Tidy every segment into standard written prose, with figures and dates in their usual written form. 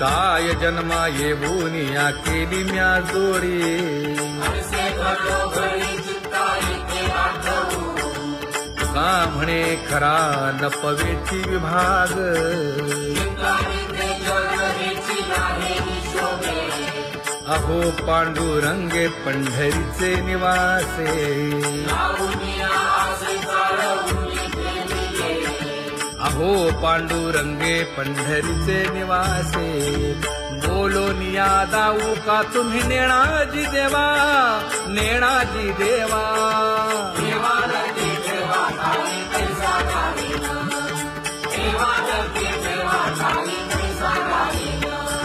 काय जन्मा येऊन या केली म्या जोडी का म्हणे खरा नपवेची विभाग अहो पांडुरंगे पंढरीचे निवासे अहो पांडुरंगे पंढरीचे निवासे बोलोनिया दाऊ का तुम्ही नेणाजी देवा नेणाजी देवा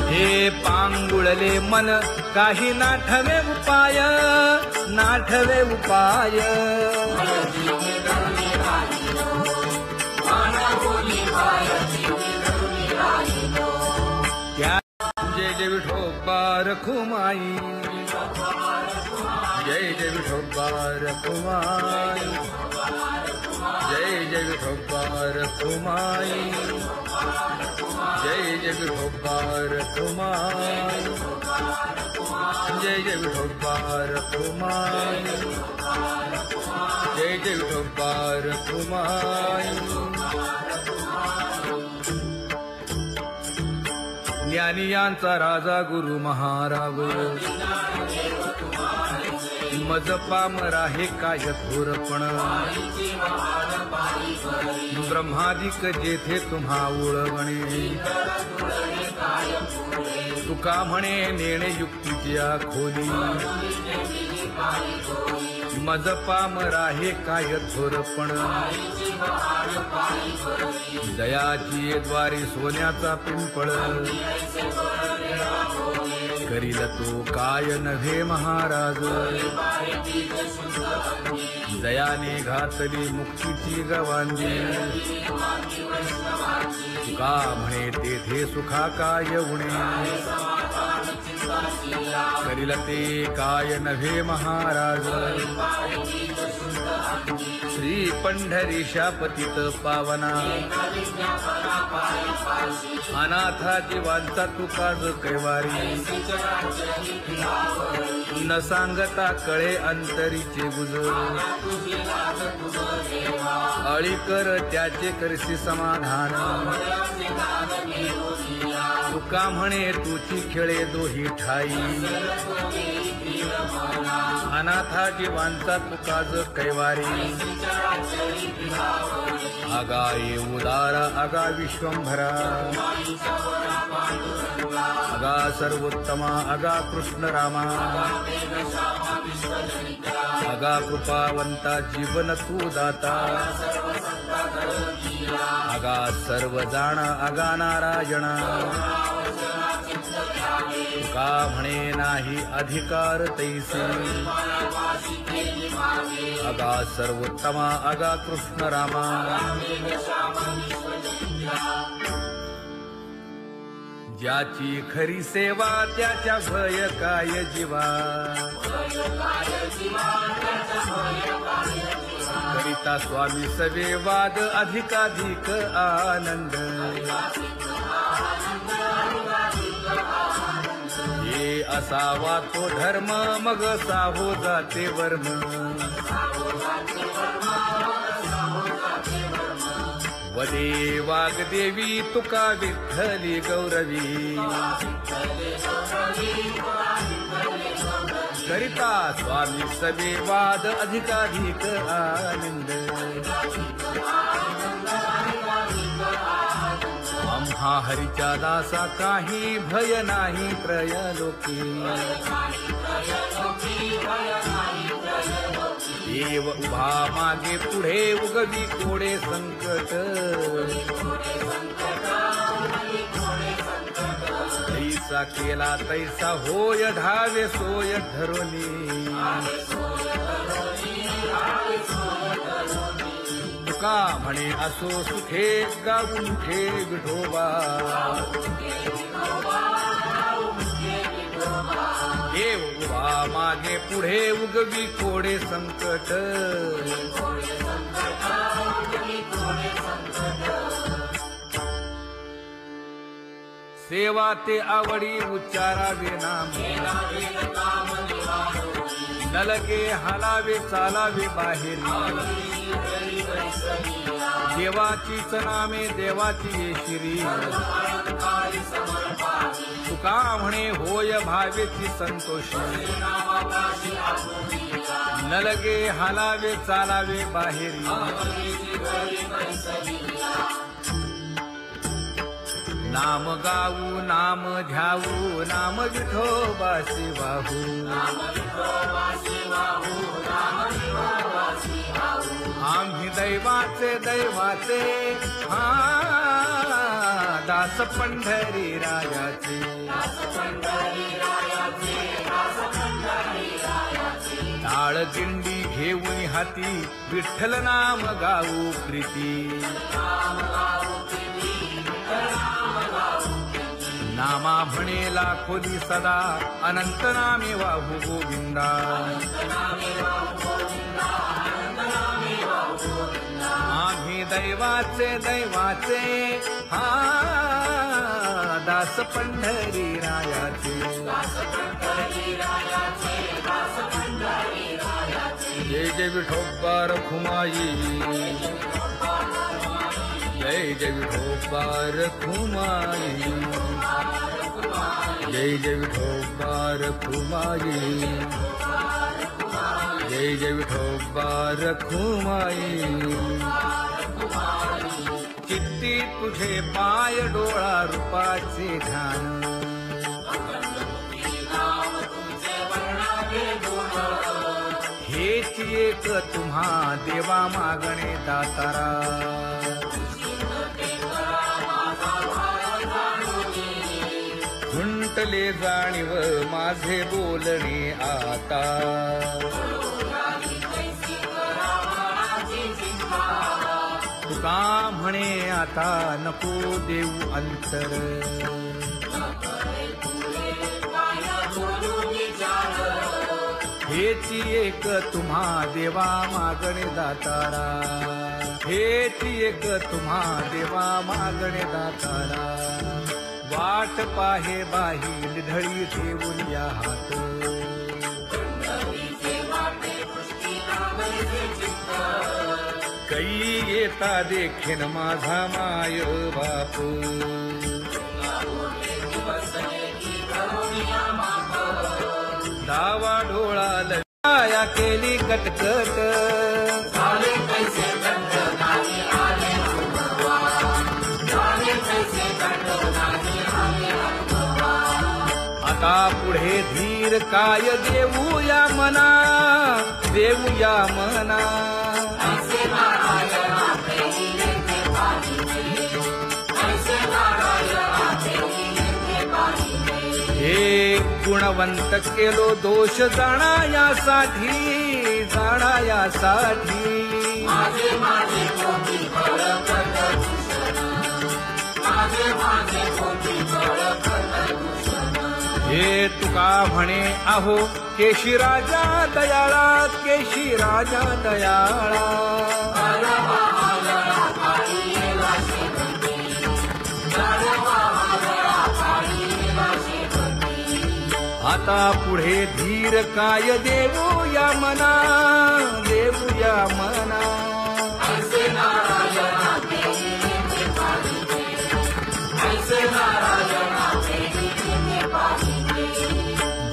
हे पांगुळले मन काही नाठवे उपाय नाठवे उपाय जय जय विठोबा रखुमाई जय जय विठोबा रखुमाई जय जय विठोबा रखुमाई जय जय विठोबा रखुमाई जय जय विठोबा रखुमाई जय जय विठोबा रखुमाई ज्ञानियांचा राजा गुरु महाराव मज पामरा हे काय थोरपण ब्रह्मादिक जेथे तुम्हा उळवणे तुका म्हणे नेणे युक्तीची खोली मज पामरा हे काय थोरपण दयाची द्वारी सोन्याचा पिंपळ करील तो काय नव्हे महाराज दयाने घातली मुक्तीची गवांजी तुका म्हणे तेथे सुखा काय उणे करील ते काय नव्हे महाराज श्री पंढरीशा पतित पावना अनाथा जीवांचा तुकाज कैवारी न सांगता कळे अंतरीचे गुज अळी कर त्याचे करसी समाधान तुका म्हणे तुची खेळे दोही ठाई अनाथा जीवांचा तुकाज कैवारी आगा ये उदारा आगा विश्वंभरा आगा सर्वोत्तमा आगा कृष्ण रामा आगा कृपावंता जीवन तू दाता आगा सर्व जाणा आगा नारायणा तुका म्हणे नाही अधिकार तैसे आगा सर्वोत्तमा आगा कृष्ण रामा ज्याची खरी सेवा त्याच्या भय काय जीवा करिता स्वामी सवे वाद अधिकाधिक आनंद ये असावा तो धर्म मग साहो जाते वर्म वदे वाग्देवी तुका विठ्ठली गौरवी करिता स्वामी सवे वाद अधिकाधिक आनंद आम्हा हरीच्या दासा काही भय नाही त्रयलोकी देव उभा मागे पुढे उगवी कोडे संकट तैसा केला तैसा होय धावे सोय धरोनी तुका म्हणे असो सुखे गाऊन ठे विठोबा देव उभा मागे पुढे उगवी कोडे संकट सेवा ते आवडी उच्चारावे नाम न लगे हालावे चालावे बाहेरी देवाचीच नामे देवाची येशिरी तुका म्हणे होय भावेची संतोषी न लगे हालावे चालावे बाहेरी नाम गाऊ नाम ध्याऊ नाम विठोबासी वाहू आम्ही दैवाचे दैवाचे हा दास पंढरी रायाचे टाळ दिंडी घेऊन हाती विठ्ठल नाम गाऊ प्रीती नामा म्हणेला खोली सदा अनंत नामे वाहू गोविंदा आम्ही दैवाचे दैवाचे हा दास पंढरी रायाचे जय जय विठोबा रखुमाई जय जय विठोबा रखुमाई जय जय विठोबा रखुमाई जय जय विठोबा रखुमाई चित्ती तुझे पाय डोळा रूपाचे ध्यान हेच एक तुम्हा देवा मागणे दातारा खुंटले जाणीव माझे बोलणे आता तुका म्हणे आता नको देऊ अंतर हेची एक तुम्हा देवा मागणे दातारा हेची एक तुम्हा देवा मागणे दातारा वाट पाहे बाही ढळी ठेवून या हात कै येता देखीन माझा माय बाप डावा डोळा लया केली कटकट आता पुढे धीर काय देऊया मना देऊया मना हे गुणवंत केलो दोष जाणायासाठी हे तुका म्हणे आहो केशी राजा दयाळा केशी राजा दयाळा आता पुढे धीर काय देऊया मना देऊया मना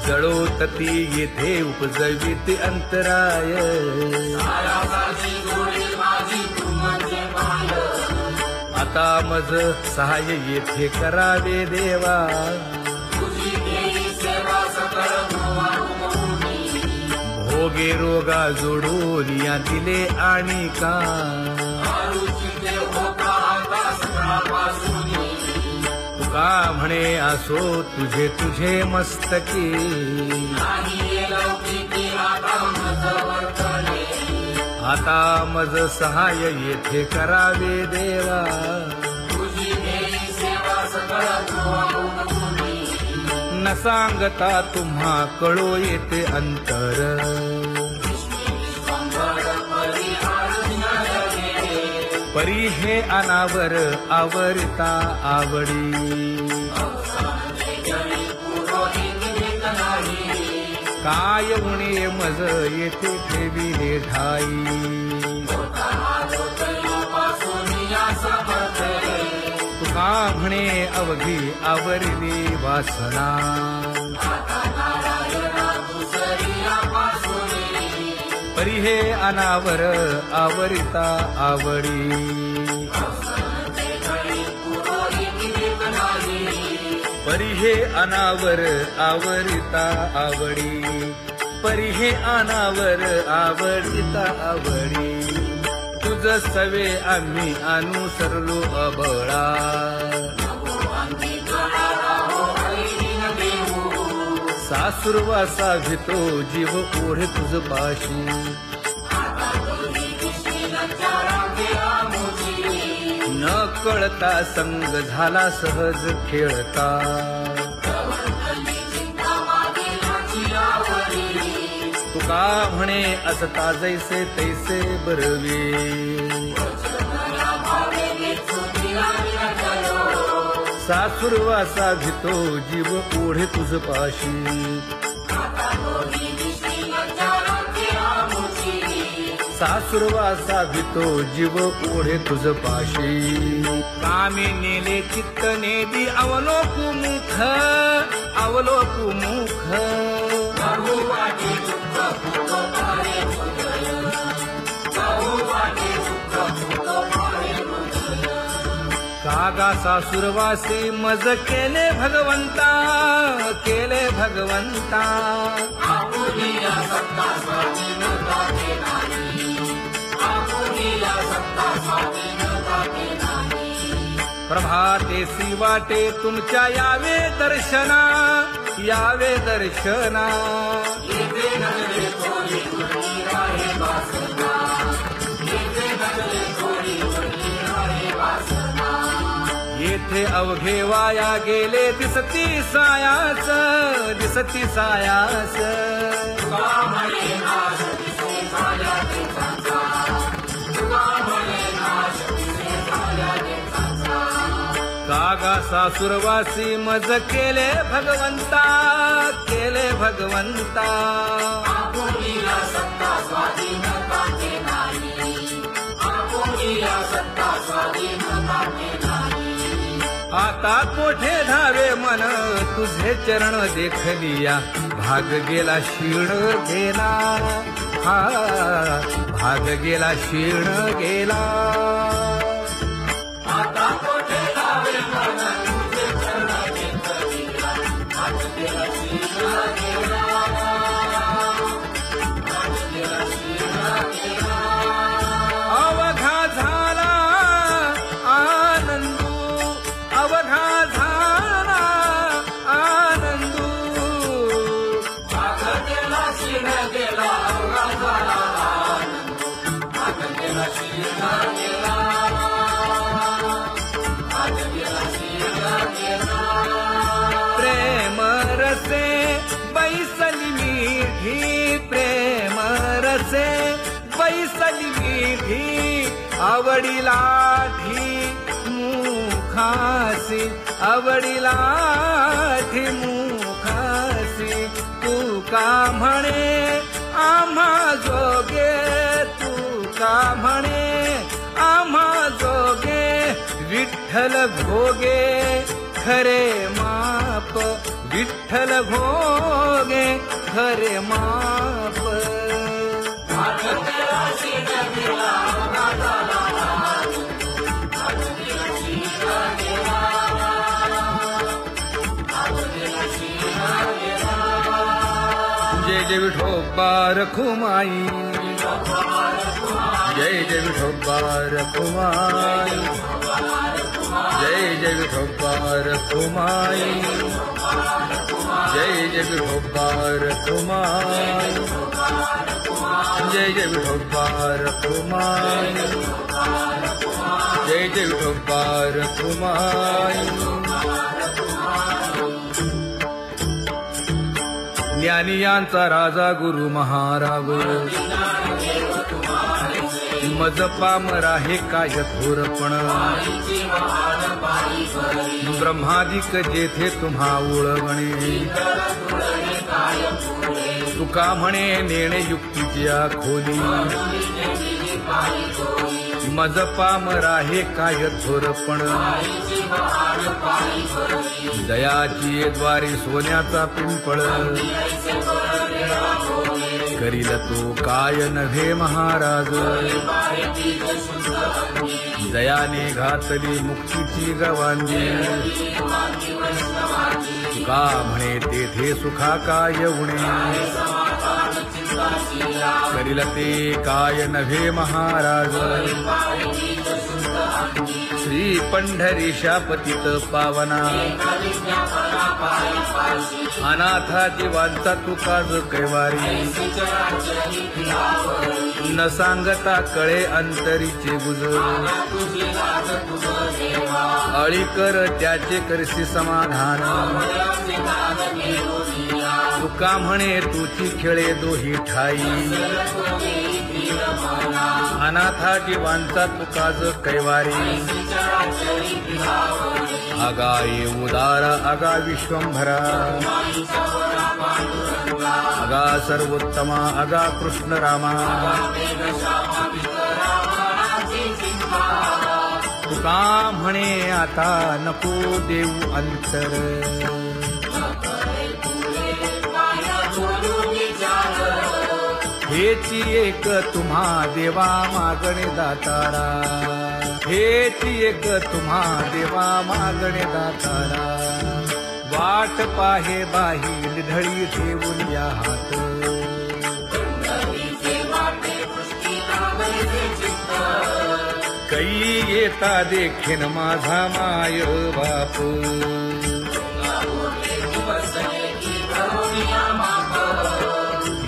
जळोतती येथे उपजविते अंतराय आता मज सहाय्य येथे करावे देवा भोगे रोगा जोडून या दिले आणि का तुका म्हणे असो तुझे तुझे मस्तकी आता मज सहाय्य येथे करावे देवा न सांगता तुम्हा कळो येते अंतर परी हे अनावर आवरिता आवडी काय उणे मज येथे ठेविले ठाई तुका म्हणे अवघी आवरली वासना परी हे अनावर आवरिता आवडी परी हे अनावर आवरिता आवडी परी हे अनावर आवरिता आवडी तुझ सवे आम्ही अनुसरलो अबळा सासुरवासा भितो जीव ओढे तुझ पाशी न कळता संग झाला सहज खेळता तुका म्हणे असता जैसे तैसे बरवे सासुरवासा भितो जीव ओढे तुझ पाशी सासुरवासा भितो जीव ओढे तुझ पाशी कामी नेले चित्त नेदी अवलोकु मुख अवलोकु मुख कागा सासुरवासी मज केले भगवंता केले भगवंता प्रभातेसी वाटे तुमच्या यावे दर्शना यावे दर्शना येथे अवघे वाया गेले दिसती सायाच दिसती सायाच कागा सासुरवासी मज केले भगवंता केले भगवंता आता कोठे धावे मन तुझे चरण देखलिया भाग गेला क्षीण गेला हा भाग गेला क्षीण गेला आता कोठे धावे मन तुझे चरण देखलिया भाग गेला क्षीण गेला अवघा झाला आनंदू अवघा झाला आनंदू भाग गेला क्षीण गेला अवघा झाला आनंदू भाग गेला क्षीण गेला भाग गेला क्षीण गेला प्रेम रसे बैसली मीठी प्रेम रसे बैसली मीठी आवडीला ठी मुखासी आवडीला ठी मुखासी तू का म्हणे आम्हा जोगे तू का म्हणे आम्हा जोगे विठ्ठल भोगे खरे माप विठ्ठल भोगे खरे माप जय जय विठोबा रखुमाई जय जय विठोबा रखुमाई जय जय विठोबा रखुमाई जय जय विठोबा रखुमाई जय जय विठोबा रखुमाई जय जय विठोबा रखुमाई ज्ञानियांचा राजा गुरु महाराज मज पामरा हे काय थोरपण ब्रह्मादिक जेथे तुम्हा ओळगणे तुका म्हणे नेणे युक्तीच्या खोली मज पामरा हे काय थोरपण दयाची द्वारी सोन्याचा पिंपळ करील तो काय नव्हे महाराज दयाने घातली मुक्तीची गवांगी तुका म्हणे तेथे सुखा काय उणे करील ते काय नव्हे महाराज श्री पंढरीशा पतित पावना अनाथा जीवांचा तुकाज कैवारी न सांगता कळे अंतरीचे गुज अळी कर त्याचे करसी समाधान तुका म्हणे तुची खेळे दोही ठाई अनाथा जीवांचा तुकाज कैवारी आगा ये उदारा आगा विश्वंभरा आगा सर्वोत्तमा आगा कृष्ण रामा तुका म्हणे आता नको देऊ अंतर हेची एक तुम्हा देवा मागणे दातारा हेची एक तुम्हा देवा मागणे दातारा वाट पाहे बाही ढळी ठेवून या हात कै येता देखीन माझा माय बाप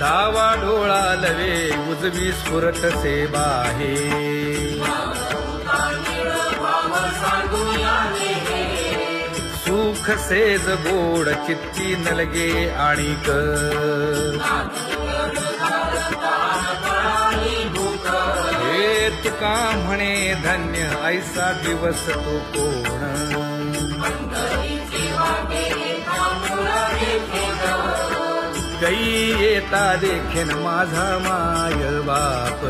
डावा डोळा लवे उजवी स्फुरत से बाहे सुख सेज गोड चित्ती नलगे आणिक हे तुका म्हणे धन्य ऐसा दिवस तो कोण कै येता देखीन माझा माय बाप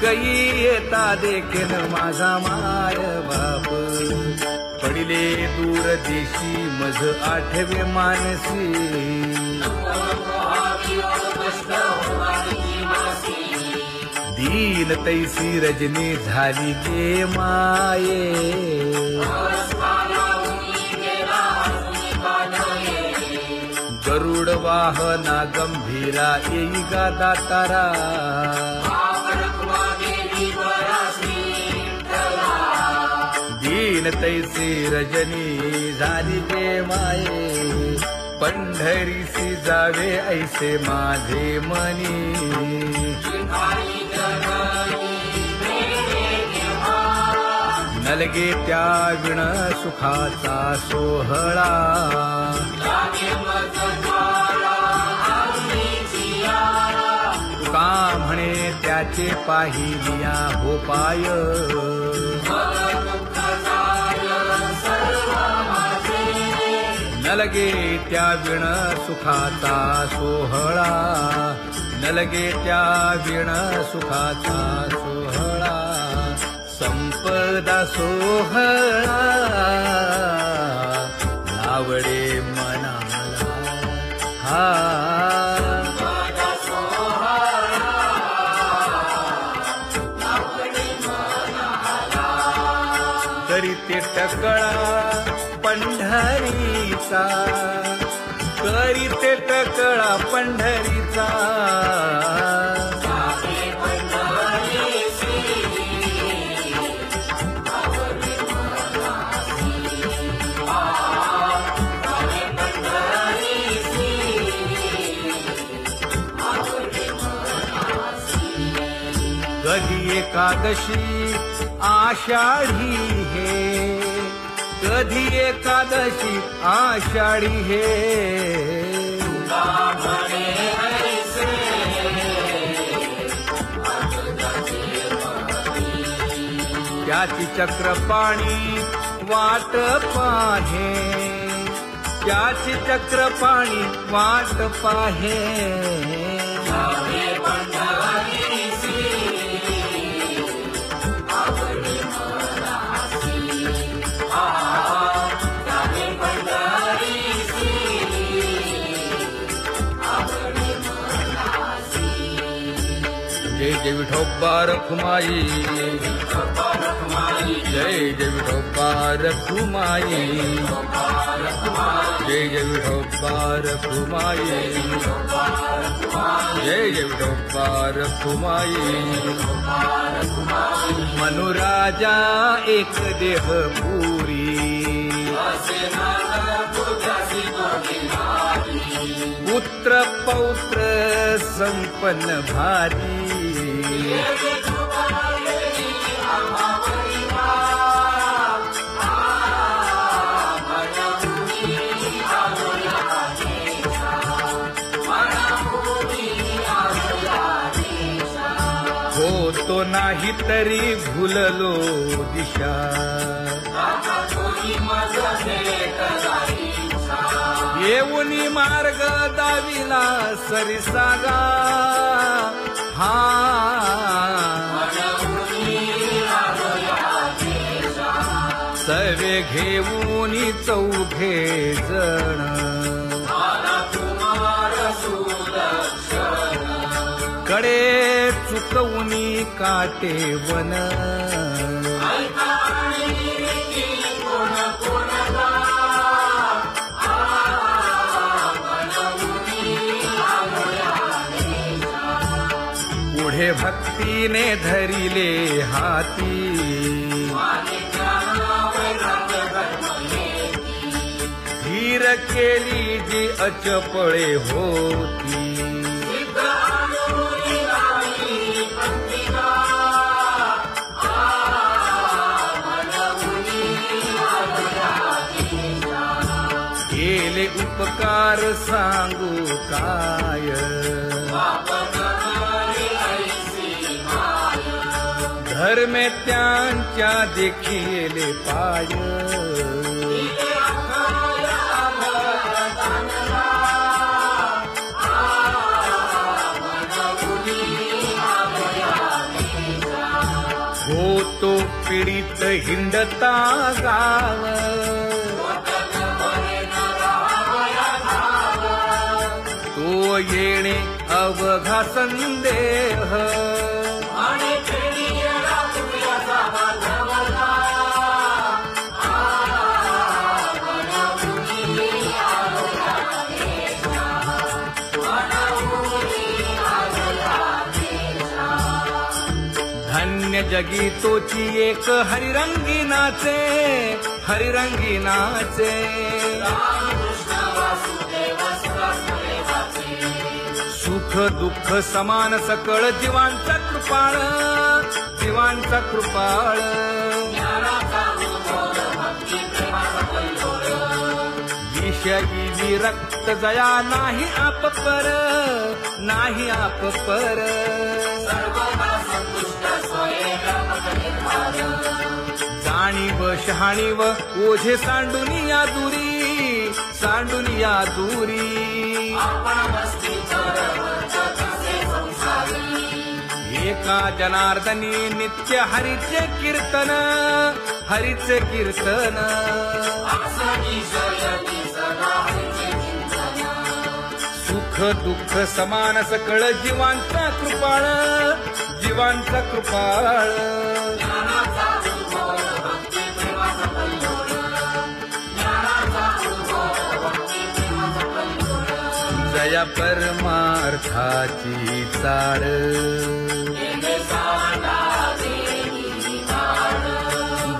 कै येता देखीन माझा माय बाप पडिले दूर देशी मज आठवे मानसी दीन तैसी रजनी झाली गे माये गरुड वाहना गंभीरा येई गा दातारा दीन तैसी रजनी झाली गे माये पंढरीसी जावे ऐसे माझे मनी नलगे त्या विण सुखाचा सोहळा तुका म्हणे त्याचे पाहिलिया हो पाय नलगे त्या विण सुखाचा सोहळा नलगे त्या विण सुखाचा सोहळा संपदा सोहळा आवडे मनाला हा करीते टकळा पंढरीचा करीते टकळा पंढरीचा कधी एकादशी आषाढी हे कधी एकादशी आषाढी हे त्याची चक्रपाणी वाट पाहे, त्याची चक्रपाणी वाट पाहे. जय जय विठोबा रखुमाई, जय जय विठोबा रखुमाई, जय जय विठोबा रखुमाई, जय जय विठोबा रखुमाई. मनुराजा एक देह पुरी, पुत्र पौत्र संपन्न भारी. होतो नाही तरी भुललो दिशा, येऊनी मार्ग दाविला सरिसागा. हा सवे घेऊनी चौघे जण, कडे चुकवूनी काटे वन. पुढे भक्तीने धरिले हाती, धीर केली जी अचपळे होती. केले उपकार सांगू काय, धर्मे त्यांच्या देखिले पाय. होतो पीडित हिंडता गाव, तो येणे अवघा संदेह. धन्य जगी तोची एक हरिरंगी नाचे, हरिरंगी नाचे. सुख दुःख समान सकळ जीवांचा कृपाळ, जीवांचा कृपाळ. विषयी विरक्त जया नाही आप पर, नाही आप पर. जाणीव शहाणीव ओझे सांडुनिया दुरी, सांडुनिया दुरी. एका जनार्दनी नित्य हरीचे कीर्तन, हरीचे कीर्तन. सुख दुःख समान सकळ जीवांचा कृपाळ, जीवांचा कृपाळ. जया परमार्थाची चाळ,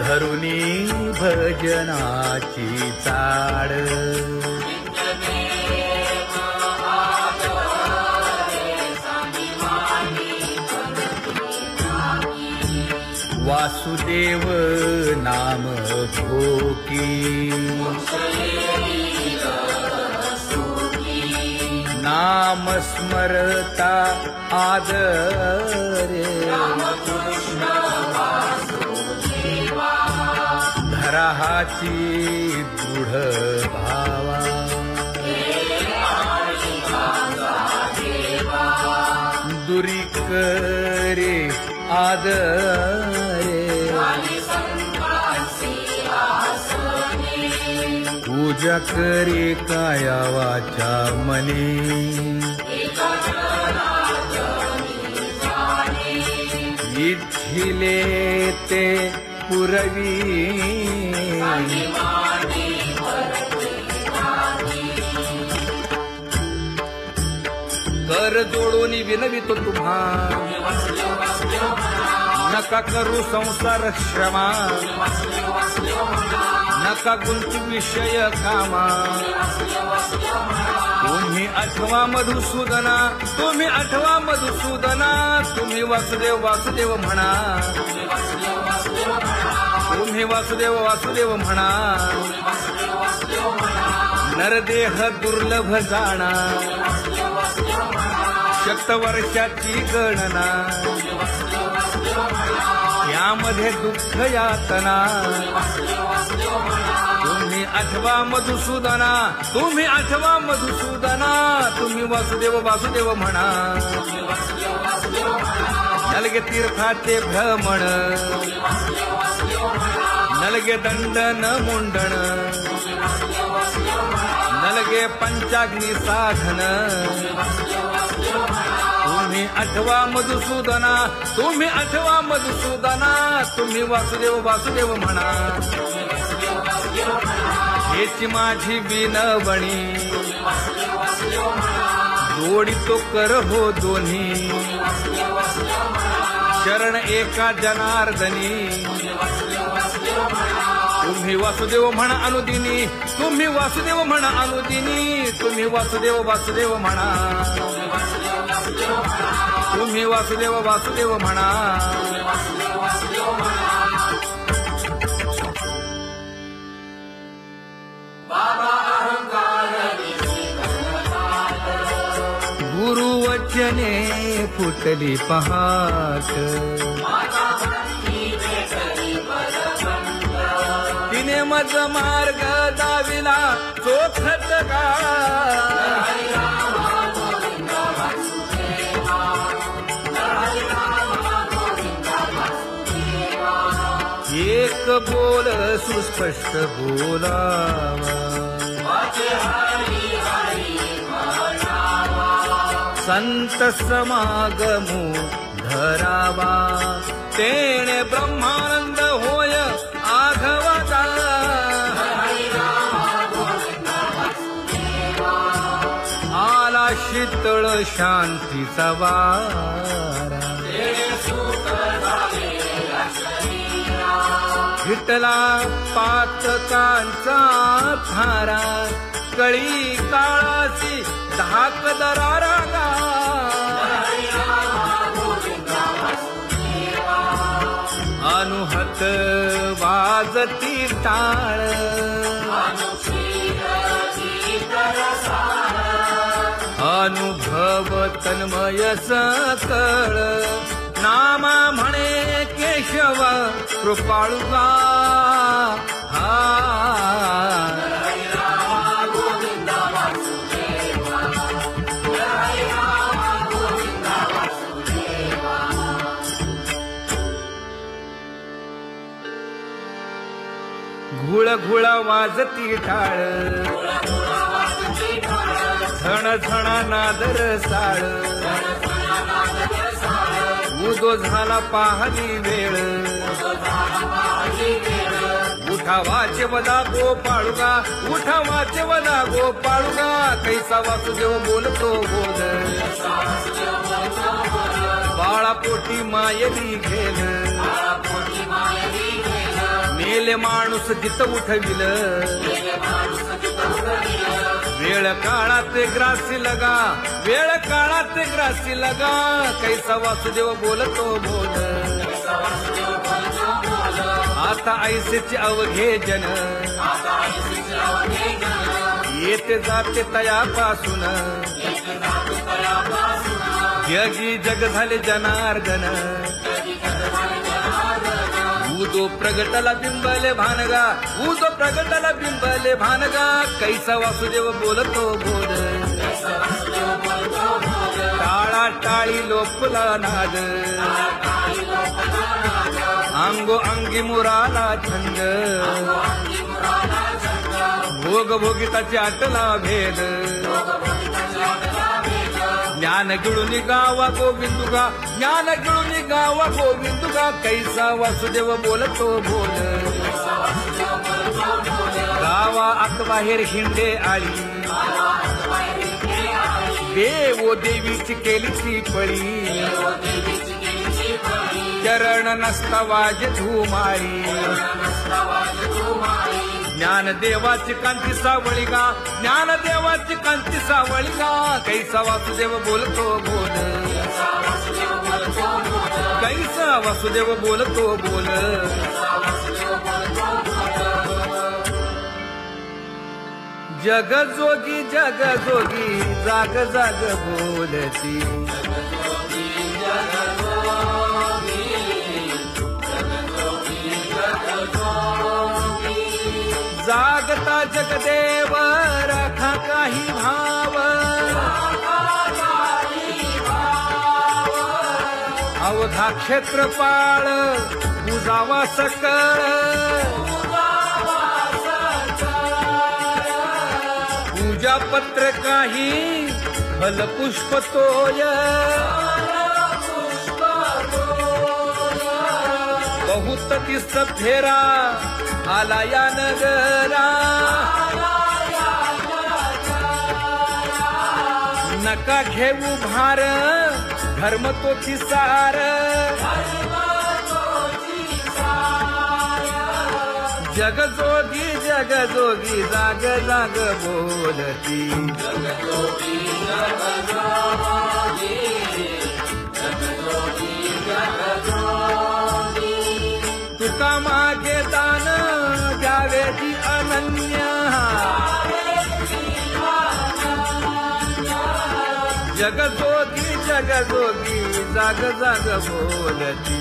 धरुनी भजनाची चाळ. वासुदेव नाम भोकी, नाम स्मरता आदरे. हाची दृढ भावा दुरी करे आदरे पूजा करे काया वाचा मने इच्छिले ते पुरवी कर जोडून विनवितो तुम्हा नका करू संसार श्रमा नका गुंतू विषय कामा तुम्ही आठवा मधुसूदना तुम्ही आठवा मधुसूदना तुम्ही वासुदेव वासुदेव म्हणा तुम्ही वासुदेव वासुदेव म्हणा नरदेह दुर्लभ जाणा शतवर्षाची गणना यामध्ये दुःख यातना तुम्ही आठवा मधुसूदना तुम्ही आठवा मधुसूदना तुम्ही वासुदेव वासुदेव म्हणा नलगे तीर्थाचे भ्रमण नलगे दंडन मुंडण नलगे पंचाग्नी साधन तुम्ही आठवा मधुसूदना तुम्ही आठवा मधुसूदना तुम्ही वासुदेव वासुदेव म्हणा हेची माझी विनवणी जोडितो कर हो दोन्ही शरण एका जनार्दनी तुम्ही वासुदेव म्हणा अनुदिनी तुम्ही वासुदेव म्हणा अनुदिनी तुम्ही वासुदेव वासुदेव म्हणा तुम्ही वासुदेव वासुदेव म्हणा गुरुवचने फुटली पहाट तिने मज मार्ग दाविला चोखत का एक बोल सुस्पष्ट बोलावा संत समागमू धरावा तेणे ब्रह्मानंद होय आघवाचा आला शीतळ शांतीचा वारा विठला पातकांचा थारा कळी काळाची धाक दरारा अनुहत वाजती टाळ अनुभव तन्मय सकळ नामा म्हणे केशव कृपाळुगा घुळ घुळ वाजती टाळ झण झण नादर साळ उदो झाला पाहली वेळ उठा वाचे वदा गोपाळुगा उठा वाचे वदा गोपाळुगा कैसा वासुदेव बोलतो बोल बाळा पोटी मायली घेल मेले माणूस जित उठविल वेळ काळात ग्रासी लगा वेळ काळात ग्रासी लगा कैसा वासुदेव बोलतो बोल आता ऐसेचे अवघे जन येते जाते तयापासून जगी जग झाले जनार्दन ऊदो प्रगटला बिंबले भानगा, ऊदो प्रगटला बिंबले भानगा, कैसा वासुदेव बोलतो बोल. टाळा टाळी लोपला नाद, अंगो अंगी मुराला छंद, भोग भोगिताची आटला भेद. ज्ञान गिळून गावा गोविंदुगा, ज्ञान गिळून गावा गोविंदुगा, कैसा वासुदेव बोलतो बोल. गावा आत बाहेर हिंडे आळी, देवो देवीची केलीची पळी. चरण नसता वाज धुमाळी, ज्ञानदेवाची कांती सावळी गा, ज्ञानदेवाची कांती सावळी गा, कैसा वासुदेव बोलतो बोल. कैसा वासुदेव बोलतो बोल. जग जोगी जाग जाग बोलती. जागता जगदेव राखा काही भाव, अवधा क्षेत्रपाळ बुजावा सकळ. पूजा पत्र काही फलपुष्प तोय, बहुत तीस फेरा आला या नगरा. नका घेऊ भार धर्म तोची सार, जग जोगी जाग जाग बोलती. तुका मागे दान द्यावे ती अनन्य, जग जोगी जाग जाग बोलती.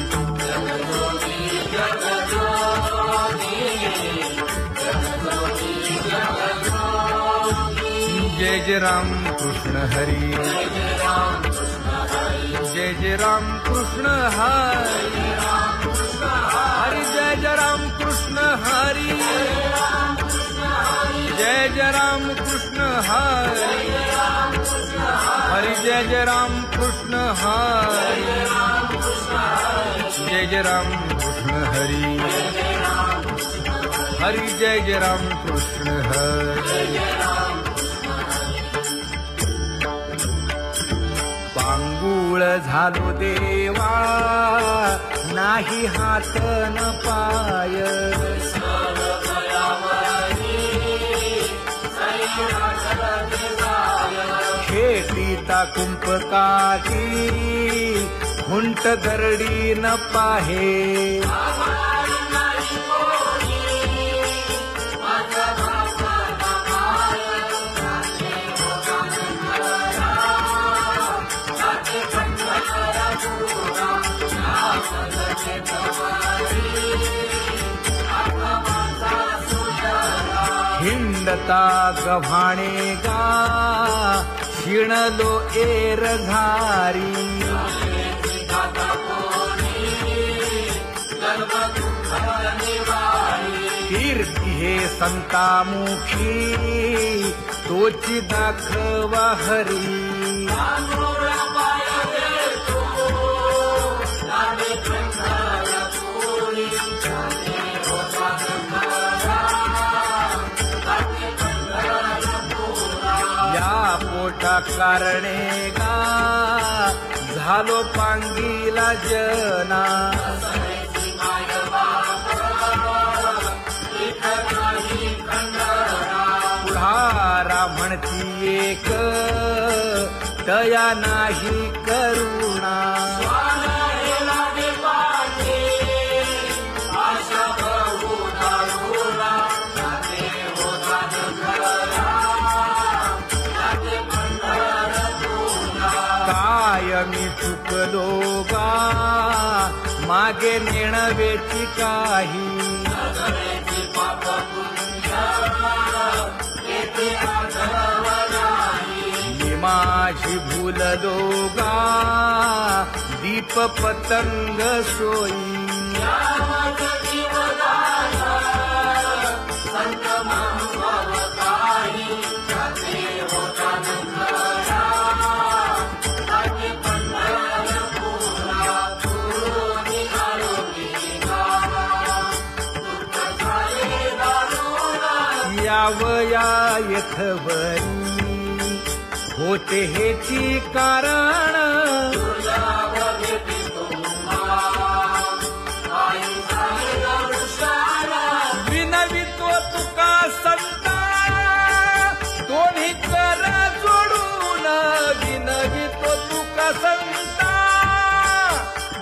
जय जय राम कृष्ण हरी, जय जय राम कृष्ण हरी, हरि जय जय राम कृष्ण हरी, जय जय राम कृष्ण हरी, हरि जय जय राम कृष्ण हरी, जय जय राम कृष्ण हरी, हरि जय जय राम कृष्ण हरी. पांगुळ झालो देवा नाही हात न पाय, खेटीता कुंपकाठी हुंट दरडी न पाहे. हिंडता गव्हाणे गा शिणलो एर घारी, कीर्ती हे संतामुखी तोची दाखवा हरी. पोटा कारणे गा झालो पांगीला जना, पुढारा म्हणती एक तया नाही करुणा. मी चुकलो गा मागे नेणवेची काही नजरेची पाप पुण्य येथे आढळव नाही. मी माझी भूल दोगा दीप पतंग सोयी यावत जीवदान संत मानव काही जाते होता नंदरा जाते पंढरपुरा गुरुनी आरोग्यगा दुःख झाले दारुणा यावया यथवरी होते हेची कारण तुझ्याव घेते तुम्हा आई झाले दर्शना विनवितो तुका संता दोन्ही कर जोडून विनवितो तुका संता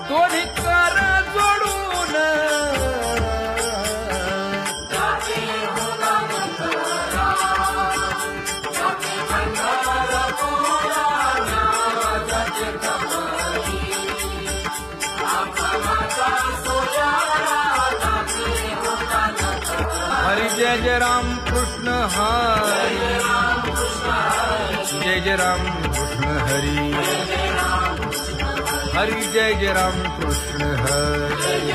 दोन्ही कर जोडून जाते होता नंदरा जाते पंढरपुरा जाते कमरी आत्माचा सोयारा जाते होता नंदरा. हरी जय जय राम कृष्ण हरी जय जय राम कृष्ण हरी हरी जय जय राम कृष्ण हरी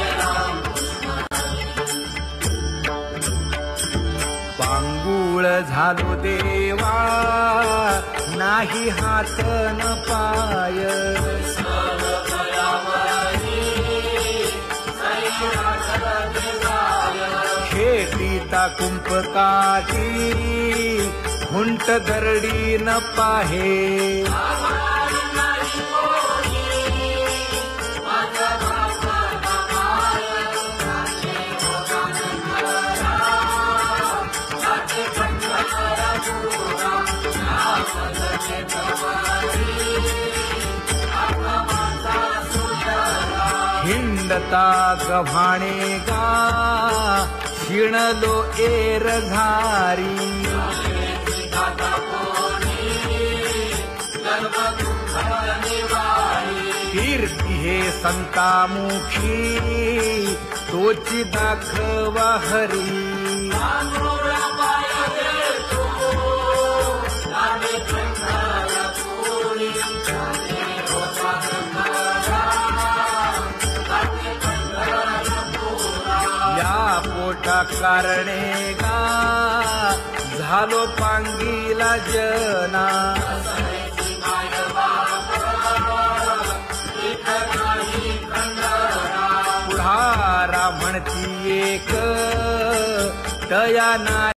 पांगुळ झालो देवा नाही हात न पाय खेटीता कुंपकाठी हुंट दरडी न पाहे हिंडता गव्हाणे गा शिणलो एर घारी कीर्ती हे संतामुखी तोची दाखवा हरी या पोटा कारणे गा झालो पांगीला जना पुढारा म्हणती एक तया ना